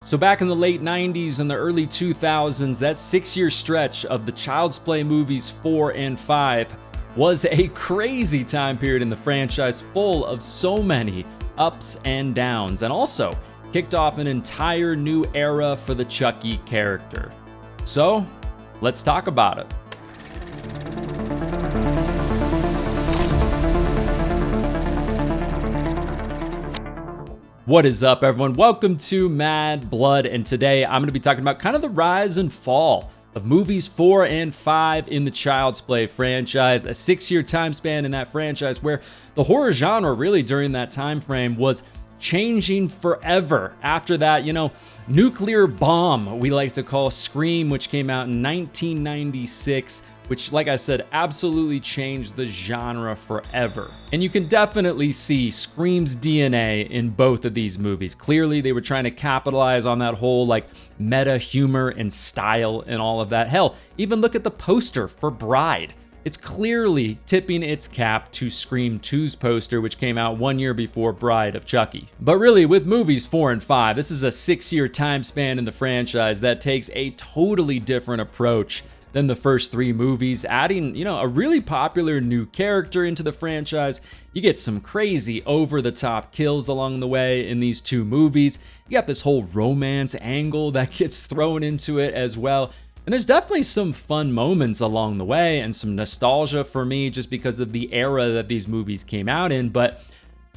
So back in the late 90s and the early 2000s, that 6-year stretch of the Child's Play movies 4 and 5 was a crazy time period in the franchise, full of so many ups and downs, and also kicked off an entire new era for the Chucky character. So, let's talk about it. What is up, everyone? Welcome to Mad Blood, and today I'm going to be talking about kind of the rise and fall of movies 4 and 5 in the Child's Play franchise, a 6-year time span in that franchise where the horror genre really during that time frame was changing forever. After that, nuclear bomb, we like to call Scream, which came out in 1996, which, like I said, absolutely changed the genre forever. And you can definitely see Scream's DNA in both of these movies. Clearly, they were trying to capitalize on that whole meta humor and style and all of that. Hell, even look at the poster for Bride. It's clearly tipping its cap to Scream 2's poster, which came out 1 year before Bride of Chucky. But really, with movies 4 and 5, this is a 6-year time span in the franchise that takes a totally different approach than the first 3 movies, adding, a really popular new character into the franchise. You get some crazy over-the-top kills along the way in these 2 movies. You got this whole romance angle that gets thrown into it as well. And there's definitely some fun moments along the way and some nostalgia for me just because of the era that these movies came out in. But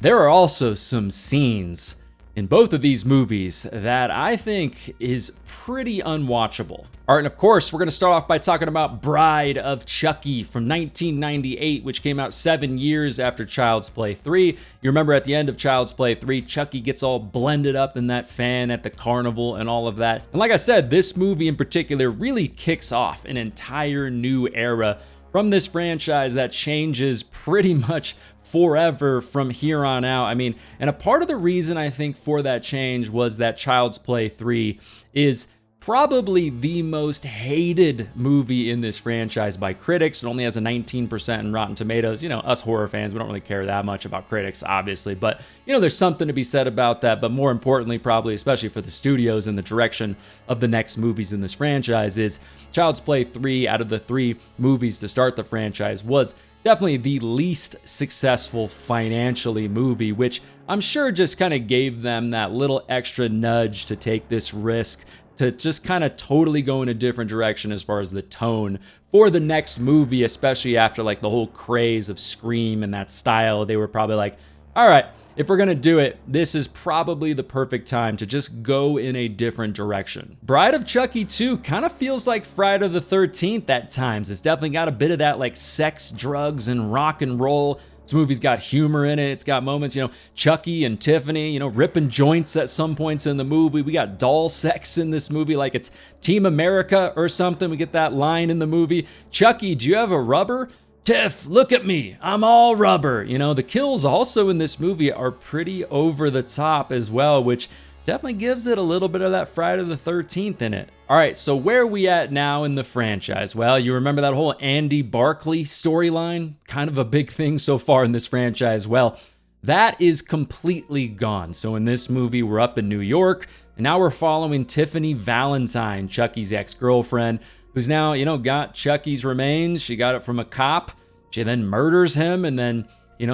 there are also some scenes in both of these movies that I think is pretty unwatchable. All right, and of course, we're going to start off by talking about Bride of Chucky from 1998, which came out 7 years after Child's Play 3. You remember at the end of Child's Play 3, Chucky gets all blended up in that fan at the carnival and all of that. And like I said, this movie in particular really kicks off an entire new era from this franchise that changes pretty much forever from here on out. And a part of the reason I think for that change was that Child's Play 3 is probably the most hated movie in this franchise by critics. It only has a 19% in Rotten Tomatoes. Us horror fans, we don't really care that much about critics, obviously, but there's something to be said about that. But more importantly, probably, especially for the studios and the direction of the next movies in this franchise, is Child's Play 3 out of the 3 movies to start the franchise was definitely the least successful financially movie, which I'm sure just kind of gave them that little extra nudge to take this risk, to just kind of totally go in a different direction as far as the tone for the next movie, especially after the whole craze of Scream and that style. They were probably like, all right, if we're gonna do it, this is probably the perfect time to just go in a different direction. Bride of Chucky 2 kind of feels like Friday the 13th at times. It's definitely got a bit of that sex, drugs, and rock and roll. This movie's got humor in it. It's got moments, Chucky and Tiffany, ripping joints at some points in the movie. We got doll sex in this movie like it's Team America or something. We get that line in the movie. Chucky, do you have a rubber? Tiff, look at me, I'm all rubber. The kills also in this movie are pretty over the top as well, which definitely gives it a little bit of that Friday the 13th in it. All right, so where are we at now in the franchise? Well, you remember that whole Andy Barclay storyline? Kind of a big thing so far in this franchise. Well, that is completely gone. So in this movie, we're up in New York, and now we're following Tiffany Valentine, Chucky's ex-girlfriend, who's now, got Chucky's remains. She got it from a cop. She then murders him and then,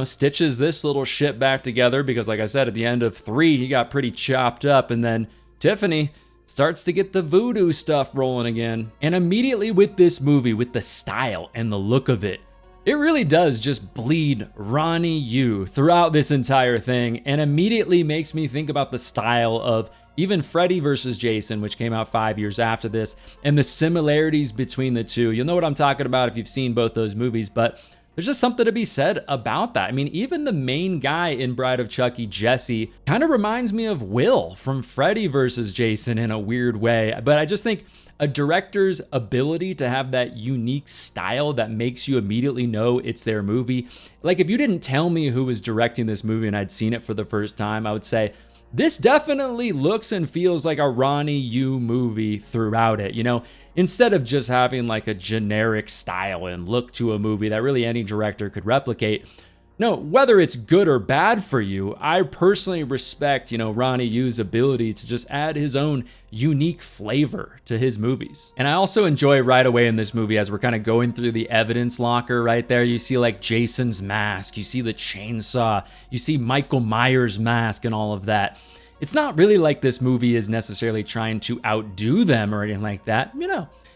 stitches this little shit back together because, like I said, at the end of 3, he got pretty chopped up. And then Tiffany starts to get the voodoo stuff rolling again. And immediately with this movie, with the style and the look of it, it really does just bleed Ronnie Yu throughout this entire thing, and immediately makes me think about the style of even Freddy vs. Jason, which came out 5 years after this, and the similarities between the two. You'll know what I'm talking about if you've seen both those movies, but there's just something to be said about that. Even the main guy in Bride of Chucky, Jesse, kind of reminds me of Will from Freddy vs. Jason in a weird way. But I just think a director's ability to have that unique style that makes you immediately know it's their movie. If you didn't tell me who was directing this movie and I'd seen it for the first time, I would say, this definitely looks and feels like a Ronnie Yu movie throughout it, instead of just having a generic style and look to a movie that really any director could replicate. No, whether it's good or bad for you, I personally respect, Ronnie Yu's ability to just add his own unique flavor to his movies. And I also enjoy right away in this movie as we're kind of going through the evidence locker right there, you see like Jason's mask, you see the chainsaw, you see Michael Myers' mask and all of that. It's not really like this movie is necessarily trying to outdo them or anything like that,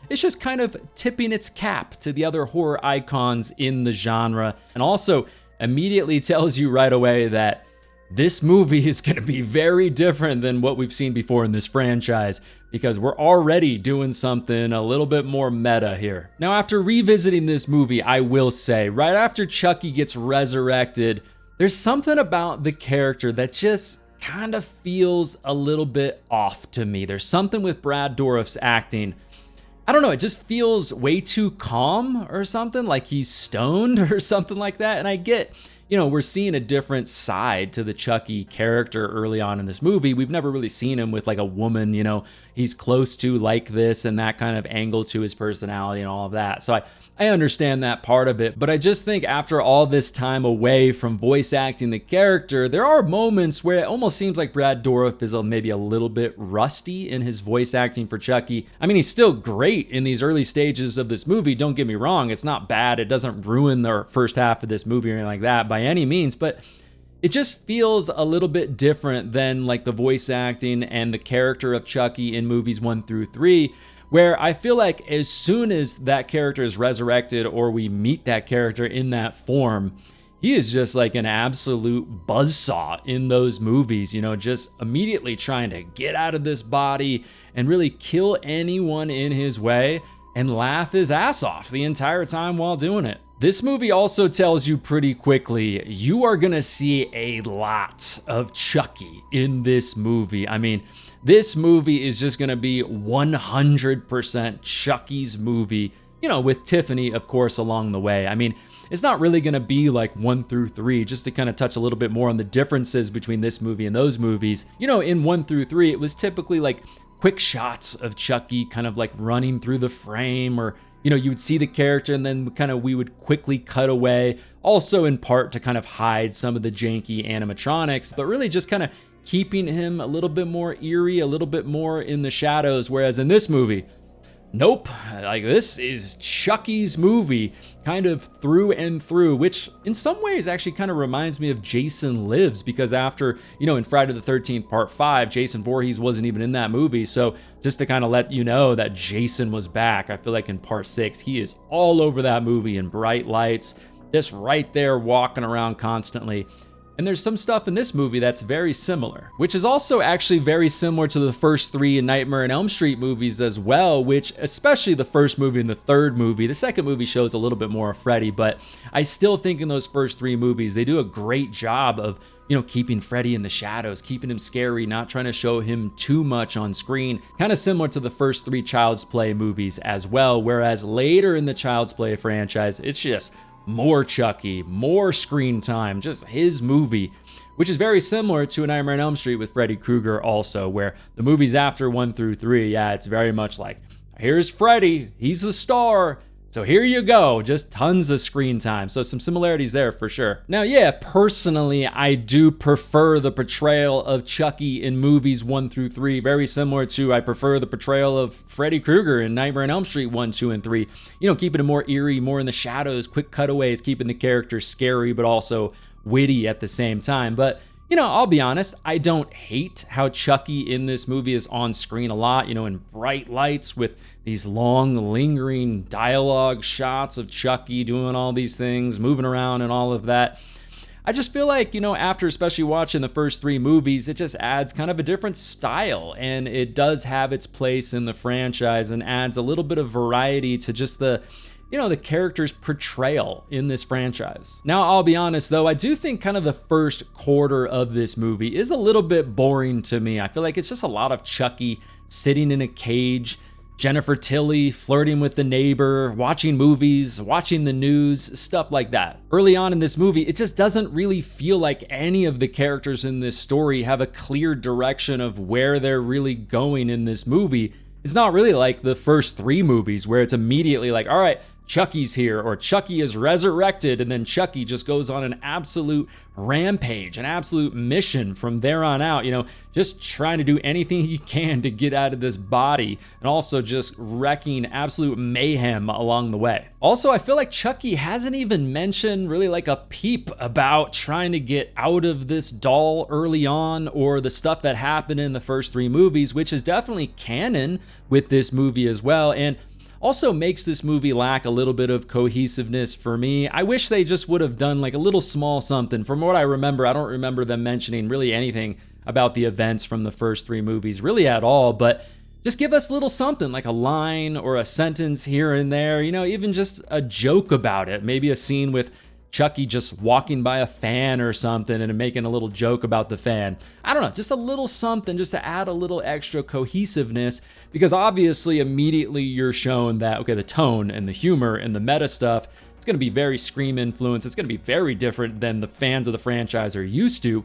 It's just kind of tipping its cap to the other horror icons in the genre. And also immediately tells you right away that this movie is going to be very different than what we've seen before in this franchise, because we're already doing something a little bit more meta here. Now, after revisiting this movie, I will say, right after Chucky gets resurrected, there's something about the character that just kind of feels a little bit off to me. There's something with Brad Dourif's acting. I don't know, it just feels way too calm or something, like he's stoned or something like that. And I get, we're seeing a different side to the Chucky character early on in this movie. We've never really seen him with like a woman, he's close to like this and that kind of angle to his personality and all of that. So I understand that part of it, but I just think after all this time away from voice acting the character, there are moments where it almost seems like Brad Dourif is maybe a little bit rusty in his voice acting for Chucky. I mean, he's still great in these early stages of this movie, don't get me wrong, it's not bad, it doesn't ruin the first half of this movie or anything like that by any means, but it just feels a little bit different than like the voice acting and the character of Chucky in movies 1 through 3, where I feel like as soon as that character is resurrected or we meet that character in that form, he is just like an absolute buzzsaw in those movies, just immediately trying to get out of this body and really kill anyone in his way and laugh his ass off the entire time while doing it. This movie also tells you pretty quickly, you are gonna see a lot of Chucky in this movie. I mean, this movie is just gonna be 100% Chucky's movie, with Tiffany, of course, along the way. I mean, it's not really gonna be like 1 through 3, just to kind of touch a little bit more on the differences between this movie and those movies. In 1 through 3, it was typically like quick shots of Chucky kind of like running through the frame, or you would see the character and then we would quickly cut away, also in part to kind of hide some of the janky animatronics, but really just kind of keeping him a little bit more eerie, a little bit more in the shadows. Whereas in this movie, nope, like this is Chucky's movie kind of through and through, which in some ways actually kind of reminds me of Jason Lives, because after, in Friday the 13th Part 5, Jason Voorhees wasn't even in that movie. So just to kind of let you know that Jason was back, I feel like in Part 6, he is all over that movie in bright lights, just right there walking around constantly. And there's some stuff in this movie that's very similar, which is also actually very similar to the first 3 Nightmare on Elm Street movies as well, which especially the first movie and the third movie. The second movie shows a little bit more of Freddy, but I still think in those first 3 movies, they do a great job of, keeping Freddy in the shadows, keeping him scary, not trying to show him too much on screen. Kind of similar to the first 3 Child's Play movies as well, whereas later in the Child's Play franchise, it's just more Chucky, more screen time, just his movie, which is very similar to A Nightmare on Elm Street with Freddy Krueger also, where the movies after 1 through 3, it's very much like, here's Freddy, he's the star, so here you go, just tons of screen time. So some similarities there for sure. Now, personally, I do prefer the portrayal of Chucky in movies 1 through 3, very similar to I prefer the portrayal of Freddy Krueger in Nightmare on Elm Street 1, 2, and 3. Keeping it more eerie, more in the shadows, quick cutaways, keeping the characters scary, but also witty at the same time. But I'll be honest, I don't hate how Chucky in this movie is on screen a lot, in bright lights with these long, lingering dialogue shots of Chucky doing all these things, moving around and all of that. I just feel like, after especially watching the first 3 movies, it just adds kind of a different style, and it does have its place in the franchise and adds a little bit of variety to just the character's portrayal in this franchise. Now, I'll be honest though, I do think kind of the first quarter of this movie is a little bit boring to me. I feel like it's just a lot of Chucky sitting in a cage, Jennifer Tilly flirting with the neighbor, watching movies, watching the news, stuff like that. Early on in this movie, it just doesn't really feel like any of the characters in this story have a clear direction of where they're really going in this movie. It's not really like the first 3 movies where it's immediately like, all right, Chucky's here, or Chucky is resurrected, and then Chucky just goes on an absolute rampage, an absolute mission from there on out, just trying to do anything he can to get out of this body, and also just wrecking absolute mayhem along the way. Also, I feel like Chucky hasn't even mentioned really like a peep about trying to get out of this doll early on, or the stuff that happened in the first 3 movies, which is definitely canon with this movie as well, and also makes this movie lack a little bit of cohesiveness for me. I wish they just would have done like a little small something. From what I remember, I don't remember them mentioning really anything about the events from the first 3 movies really at all, but just give us a little something, like a line or a sentence here and there, even just a joke about it. Maybe a scene with Chucky just walking by a fan or something and making a little joke about the fan. I don't know, just a little something just to add a little extra cohesiveness, because obviously immediately you're shown that, okay, the tone and the humor and the meta stuff, it's going to be very Scream influenced. It's going to be very different than the fans of the franchise are used to.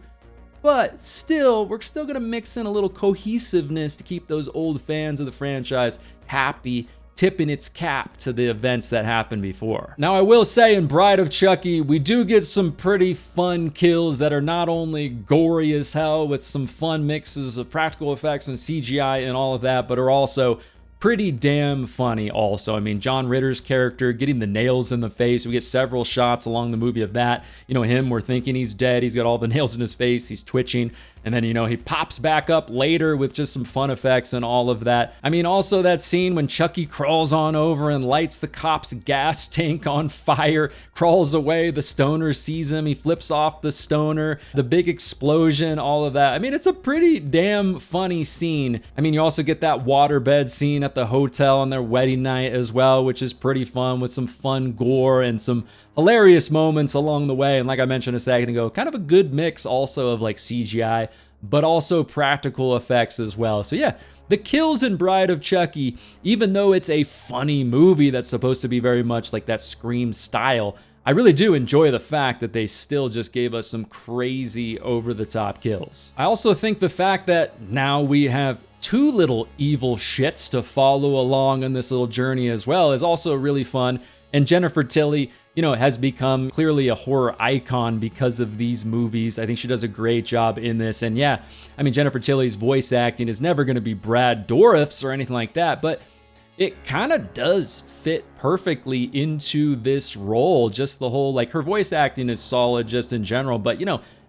But still, we're still going to mix in a little cohesiveness to keep those old fans of the franchise happy, tipping its cap to the events that happened before. Now, I will say in Bride of Chucky, we do get some pretty fun kills that are not only gory as hell with some fun mixes of practical effects and CGI and all of that, but are also pretty damn funny also. I mean, John Ritter's character getting the nails in the face. We get several shots along the movie of that. Him, we're thinking he's dead. He's got all the nails in his face. He's twitching. And then, he pops back up later with just some fun effects and all of that. I mean, also that scene when Chucky crawls on over and lights the cop's gas tank on fire, crawls away, the stoner sees him, he flips off the stoner, the big explosion, all of that. I mean, it's a pretty damn funny scene. I mean, you also get that waterbed scene at the hotel on their wedding night as well, which is pretty fun with some fun gore and some hilarious moments along the way. And like I mentioned a second ago, kind of a good mix also of like CGI, but also practical effects as well. So yeah, the kills in Bride of Chucky, even though it's a funny movie that's supposed to be very much like that Scream style, I really do enjoy the fact that they still just gave us some crazy over-the-top kills. I also think the fact that now we have 2 little evil shits to follow along on this little journey as well is also really fun. And Jennifer Tilly, has become clearly a horror icon because of these movies. I think she does a great job in this. And yeah, I mean, Jennifer Tilly's voice acting is never going to be Brad Dourif's or anything like that, but it kind of does fit perfectly into this role. Just the whole, like, her voice acting is solid just in general, but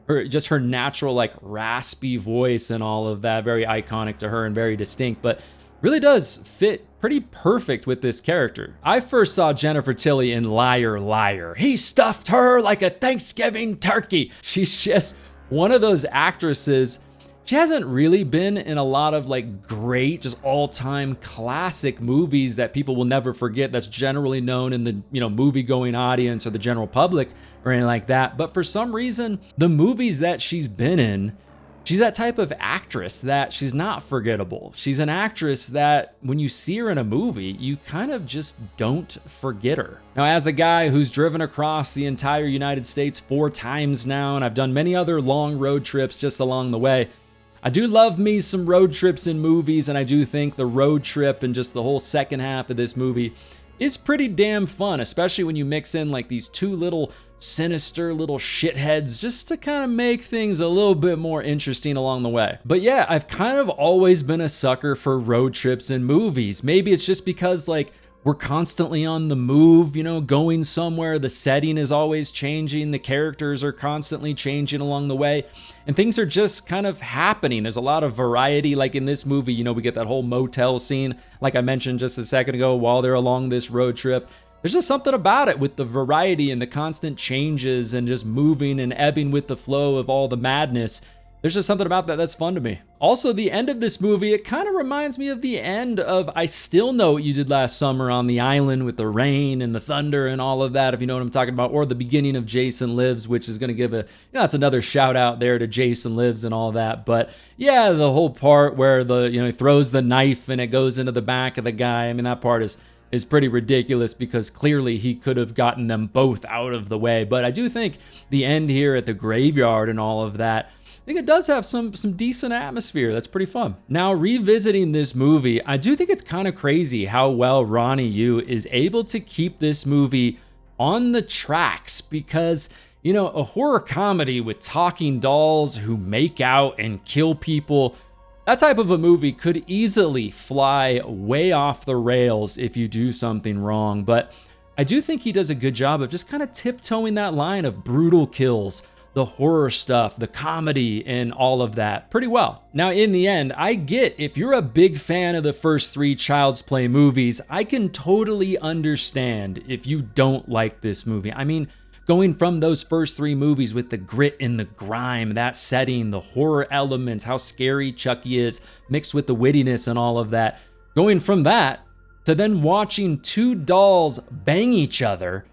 her natural, like, raspy voice and all of that, very iconic to her and very distinct, but really does fit pretty perfect with this character. I first saw Jennifer Tilly in Liar Liar. He stuffed her like a Thanksgiving turkey. She's just one of those actresses. She hasn't really been in a lot of like great, just all-time classic movies that people will never forget, that's generally known in the, movie-going audience or the general public or anything like that. But for some reason, the movies that she's been in, she's that type of actress that she's not forgettable. She's an actress that when you see her in a movie, you kind of just don't forget her. Now, as a guy who's driven across the entire United States 4 times now, and I've done many other long road trips just along the way, I do love me some road trips in movies, and I do think the road trip and just the whole second half of this movie is pretty damn fun, especially when you mix in like these 2 little sinister little shitheads just to kind of make things a little bit more interesting along the way. But yeah, I've kind of always been a sucker for road trips in movies. Maybe it's just because like we're constantly on the move, going somewhere. The setting is always changing. The characters are constantly changing along the way. And things are just kind of happening. There's a lot of variety. Like in this movie, we get that whole motel scene, like I mentioned just a second ago, while they're along this road trip. There's just something about it with the variety and the constant changes and just moving and ebbing with the flow of all the madness. There's just something about that that's fun to me. Also, the end of this movie, it kind of reminds me of the end of I Still Know What You Did Last Summer on the Island with the rain and the thunder and all of that, if you know what I'm talking about, or the beginning of Jason Lives, which is going to give that's another shout out there to Jason Lives and all that. But yeah, the whole part where he throws the knife and it goes into the back of the guy. I mean, that part is pretty ridiculous because clearly he could have gotten them both out of the way. But I do think the end here at the graveyard and all of that, think it does have some decent atmosphere. That's pretty fun. Now, revisiting this movie, I do think it's kind of crazy how well Ronnie Yu is able to keep this movie on the tracks, because, you know, a horror comedy with talking dolls who make out and kill people, that type of a movie could easily fly way off the rails if you do something wrong. But I do think he does a good job of just kind of tiptoeing that line of brutal kills, the horror stuff, the comedy, and all of that pretty well. Now, in the end, I get if you're a big fan of the first 3 Child's Play movies, I can totally understand if you don't like this movie. I mean, going from those first 3 movies with the grit and the grime, that setting, the horror elements, how scary Chucky is, mixed with the wittiness and all of that, going from that to then watching 2 dolls bang each other,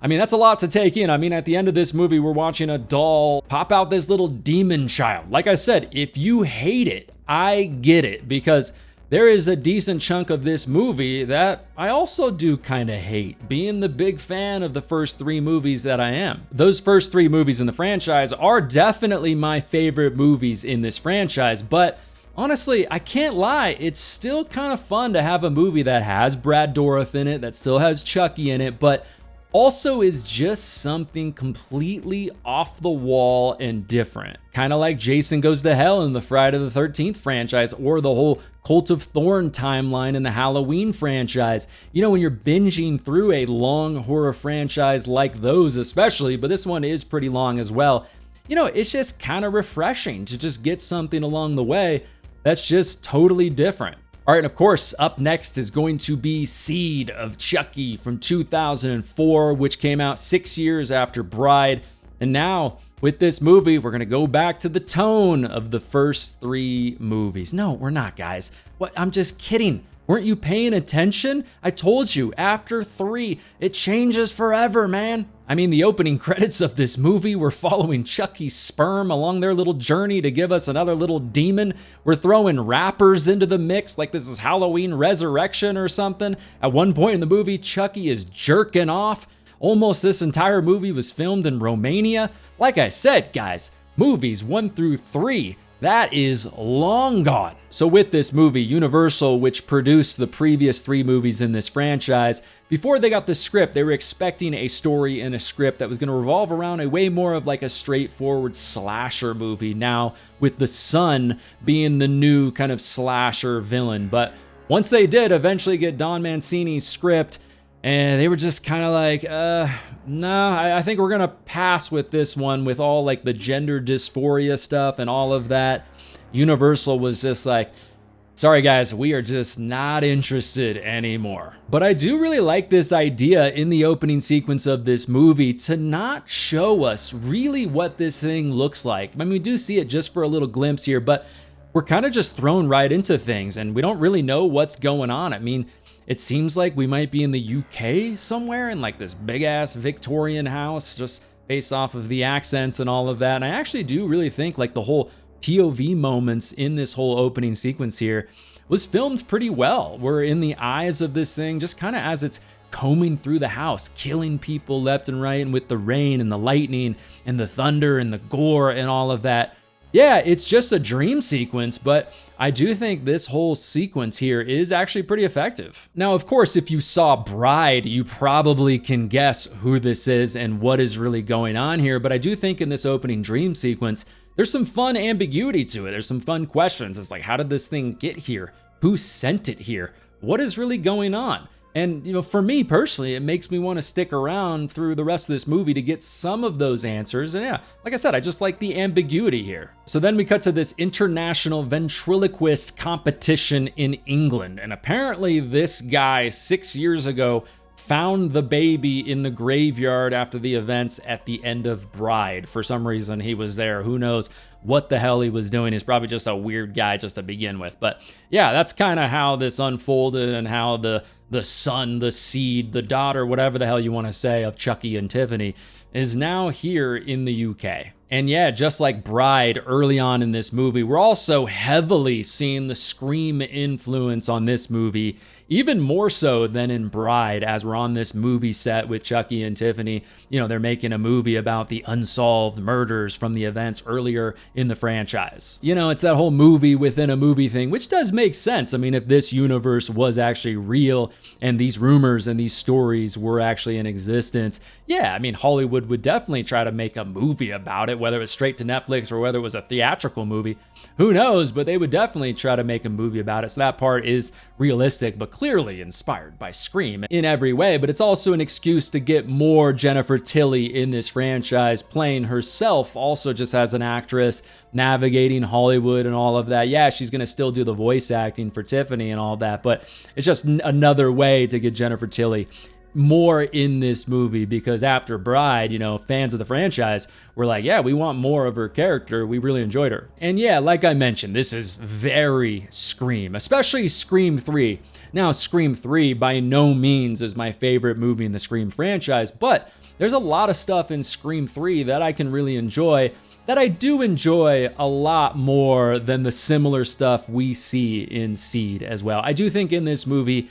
I mean, that's a lot to take in. I mean, at the end of this movie, we're watching a doll pop out this little demon child. Like I said, if you hate it, I get it, because there is a decent chunk of this movie that I also do kind of hate, being the big fan of the first 3 movies that I am. Those first 3 movies in the franchise are definitely my favorite movies in this franchise, but honestly, I can't lie, it's still kind of fun to have a movie that has Brad Dourif in it, that still has Chucky in it, but also is just something completely off the wall and different. Kind of like Jason Goes to Hell in the Friday the 13th franchise, or the whole Cult of Thorn timeline in the Halloween franchise. You know, when you're binging through a long horror franchise like those especially, but this one is pretty long as well, you know, it's just kind of refreshing to just get something along the way that's just totally different. All right, and of course, up next is going to be Seed of Chucky from 2004, which came out 6 years after Bride. And now, with this movie, we're going to go back to the tone of the first 3 movies. No, we're not, guys. What? I'm just kidding. Weren't you paying attention? I told you, after 3, it changes forever, man. I mean, the opening credits of this movie were following Chucky's sperm along their little journey to give us another little demon. We're throwing rappers into the mix like this is Halloween Resurrection or something. At one point in the movie, Chucky is jerking off. Almost this entire movie was filmed in Romania. Like I said, guys, movies 1 through 3, that is long gone. So with this movie, Universal, which produced the previous 3 movies in this franchise, before they got the script, they were expecting a story and a script that was going to revolve around a way more of like a straightforward slasher movie now, with the son being the new kind of slasher villain. But once they did eventually get Don Mancini's script, and they were just kind of like, no, I think we're going to pass with this one, with all like the gender dysphoria stuff and all of that. Universal was just like, sorry guys, we are just not interested anymore. But I do really like this idea in the opening sequence of this movie to not show us really what this thing looks like. I mean, we do see it just for a little glimpse here, but we're kind of just thrown right into things and we don't really know what's going on. I mean, it seems like we might be in the UK somewhere in like this big ass Victorian house, just based off of the accents and all of that. And I actually do really think like the whole POV moments in this whole opening sequence here was filmed pretty well. We're in the eyes of this thing just kind of as it's combing through the house, killing people left and right, and with the rain and the lightning and the thunder and the gore and all of that. Yeah, it's just a dream sequence, but I do think this whole sequence here is actually pretty effective. Now, of course, if you saw Bride, you probably can guess who this is and what is really going on here, but I do think in this opening dream sequence, there's some fun ambiguity to it. There's some fun questions. It's like, how did this thing get here? Who sent it here? What is really going on? And, you know, for me personally, it makes me want to stick around through the rest of this movie to get some of those answers. And yeah, like I said, I just like the ambiguity here. So then we cut to this international ventriloquist competition in England. And apparently this guy 6 years ago found the baby in the graveyard after the events at the end of Bride. For some reason, he was there. Who knows what the hell he was doing? He's probably just a weird guy just to begin with. But yeah, that's kind of how this unfolded and how the son, the seed, the daughter, whatever the hell you want to say, of Chucky and Tiffany is now here in the UK. And yeah, just like Bride early on in this movie, we're also heavily seeing the Scream influence on this movie, even more so than in Bride, as we're on this movie set with Chucky and Tiffany. They're making a movie about the unsolved murders from the events earlier in the franchise. It's that whole movie within a movie thing, which does make sense. I mean, if this universe was actually real and these rumors and these stories were actually in existence, yeah, I mean, Hollywood would definitely try to make a movie about it, whether it was straight to Netflix or whether it was a theatrical movie. Who knows? But they would definitely try to make a movie about it. So that part is realistic, but clearly inspired by Scream in every way. But it's also an excuse to get more Jennifer Tilly in this franchise, playing herself also just as an actress, navigating Hollywood and all of that. Yeah, she's going to still do the voice acting for Tiffany and all that, but it's just another way to get Jennifer Tilly more in this movie, because after Bride, fans of the franchise were like, yeah, we want more of her character. We really enjoyed her. And yeah, like I mentioned, this is very Scream, especially Scream 3. Now, Scream 3 by no means is my favorite movie in the Scream franchise, but there's a lot of stuff in Scream 3 that I can really enjoy, that I do enjoy a lot more than the similar stuff we see in Seed as well. I do think in this movie,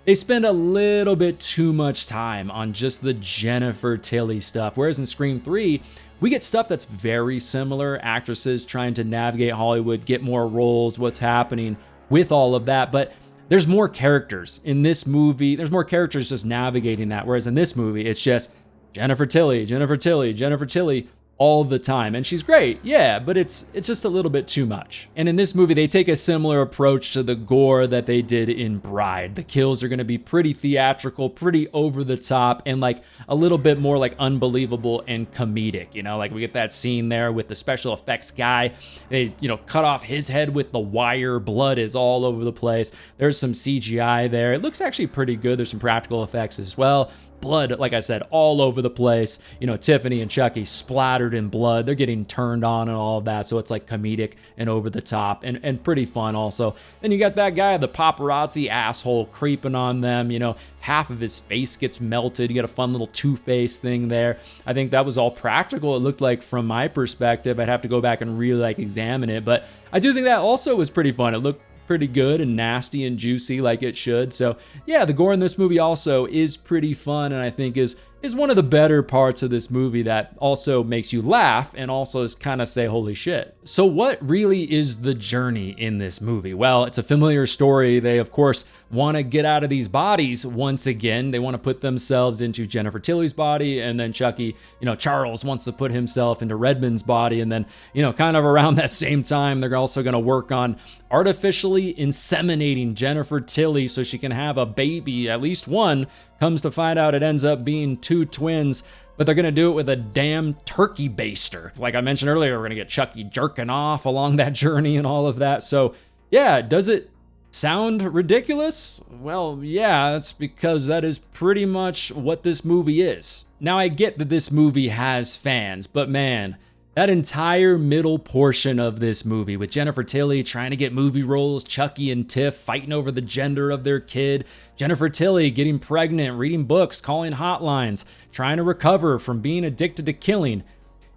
they spend a little bit too much time on just the Jennifer Tilly stuff, whereas in Scream 3, we get stuff that's very similar, actresses trying to navigate Hollywood, get more roles, what's happening with all of that, but there's more characters in this movie. There's more characters just navigating that, whereas in this movie, it's just Jennifer Tilly, Jennifer Tilly, Jennifer Tilly, all the time. And she's great, yeah, but it's just a little bit too much. And in this movie, they take a similar approach to the gore that they did in Bride. The kills are going to be pretty theatrical, pretty over the top, and like a little bit more like unbelievable and comedic. Like we get that scene there with the special effects guy. They, cut off his head with the wire. Blood is all over the place. There's some CGI there. It looks actually pretty good. There's some practical effects as well. Blood, like I said, all over the place. Tiffany and Chucky splattered in blood. They're getting turned on and all of that. So it's like comedic and over the top and pretty fun also. Then you got that guy, the paparazzi asshole, creeping on them. Half of his face gets melted. You got a fun little Two-Face thing there. I think that was all practical, it looked like, from my perspective. I'd have to go back and really examine it. But I do think that also was pretty fun. It looked pretty good and nasty and juicy like it should. So yeah, the gore in this movie also is pretty fun, and I think is one of the better parts of this movie that also makes you laugh and also is kind of say, holy shit. So what really is the journey in this movie? Well, it's a familiar story. They, of course, want to get out of these bodies once again. They want to put themselves into Jennifer Tilly's body, and then Chucky, Charles wants to put himself into Redmond's body, and then, kind of around that same time, they're also going to work on artificially inseminating Jennifer Tilly so she can have a baby, at least one. Comes to find out it ends up being two twins, but they're going to do it with a damn turkey baster. Like I mentioned earlier, we're going to get Chucky jerking off along that journey and all of that. So yeah, does it sound ridiculous? Well, yeah, that's because that is pretty much what this movie is. Now, I get that this movie has fans, but man, that entire middle portion of this movie with Jennifer Tilly trying to get movie roles, Chucky and Tiff fighting over the gender of their kid, Jennifer Tilly getting pregnant, reading books, calling hotlines, trying to recover from being addicted to killing.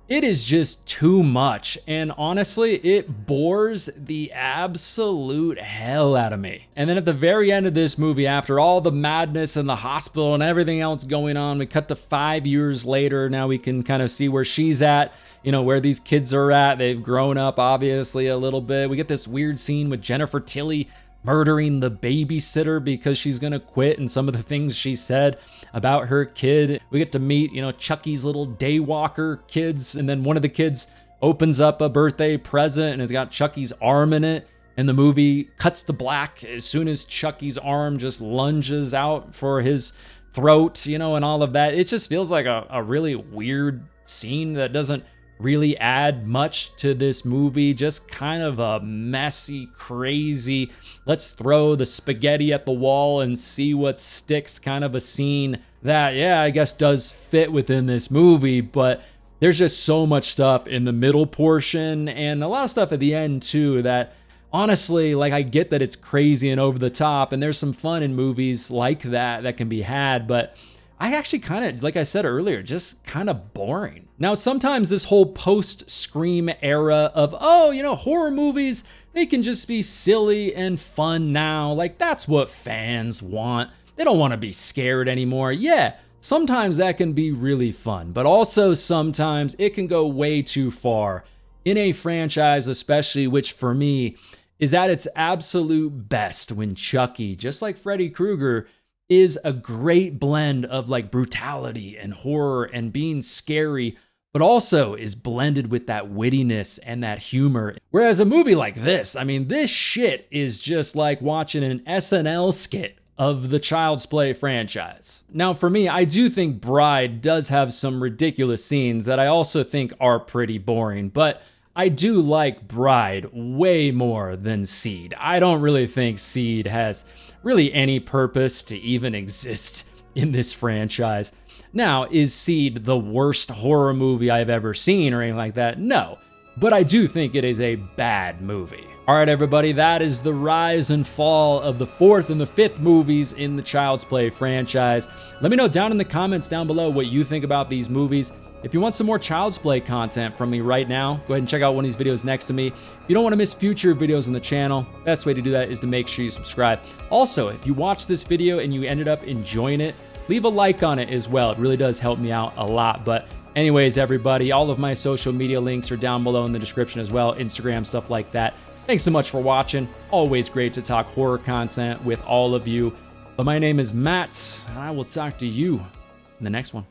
It is just too much, and honestly, it bores the absolute hell out of me. And then at the very end of this movie, after all the madness in the hospital and everything else going on, we cut to 5 years later. Now we can kind of see where she's at, where these kids are at. They've grown up, obviously, a little bit. We get this weird scene with Jennifer Tilly murdering the babysitter because she's gonna quit, and some of the things she said about her kid. We get to meet, Chucky's little daywalker kids, and then one of the kids opens up a birthday present and has got Chucky's arm in it, and the movie cuts to black as soon as Chucky's arm just lunges out for his throat, and all of that. It just feels like a really weird scene that doesn't really add much to this movie. Just kind of a messy, crazy, let's throw the spaghetti at the wall and see what sticks kind of a scene that, yeah, I guess does fit within this movie, but there's just so much stuff in the middle portion and a lot of stuff at the end too that honestly, I get that it's crazy and over the top, and there's some fun in movies like that can be had, but I actually kind of, like I said earlier, just kind of boring. Now, sometimes this whole post-Scream era of, oh, you know, horror movies, they can just be silly and fun now. Like, that's what fans want. They don't want to be scared anymore. Yeah, sometimes that can be really fun, but also sometimes it can go way too far in a franchise, especially, which for me is at its absolute best when Chucky, just like Freddy Krueger, is a great blend of like brutality and horror and being scary, but also is blended with that wittiness and that humor. Whereas a movie like this, I mean, this shit is just like watching an SNL skit of the Child's Play franchise. Now, for me, I do think Bride does have some ridiculous scenes that I also think are pretty boring, but I do like Bride way more than Seed. I don't really think Seed has really any purpose to even exist in this franchise. Now, is Seed the worst horror movie I've ever seen or anything like that? No, but I do think it is a bad movie. All right, everybody, that is the rise and fall of the fourth and the fifth movies in the Child's Play franchise. Let me know down in the comments down below what you think about these movies. If you want some more Child's Play content from me right now, go ahead and check out one of these videos next to me. If you don't want to miss future videos on the channel, best way to do that is to make sure you subscribe. Also, if you watched this video and you ended up enjoying it, leave a like on it as well. It really does help me out a lot. But anyways, everybody, all of my social media links are down below in the description as well, Instagram, stuff like that. Thanks so much for watching. Always great to talk horror content with all of you. But my name is Matt, and I will talk to you in the next one.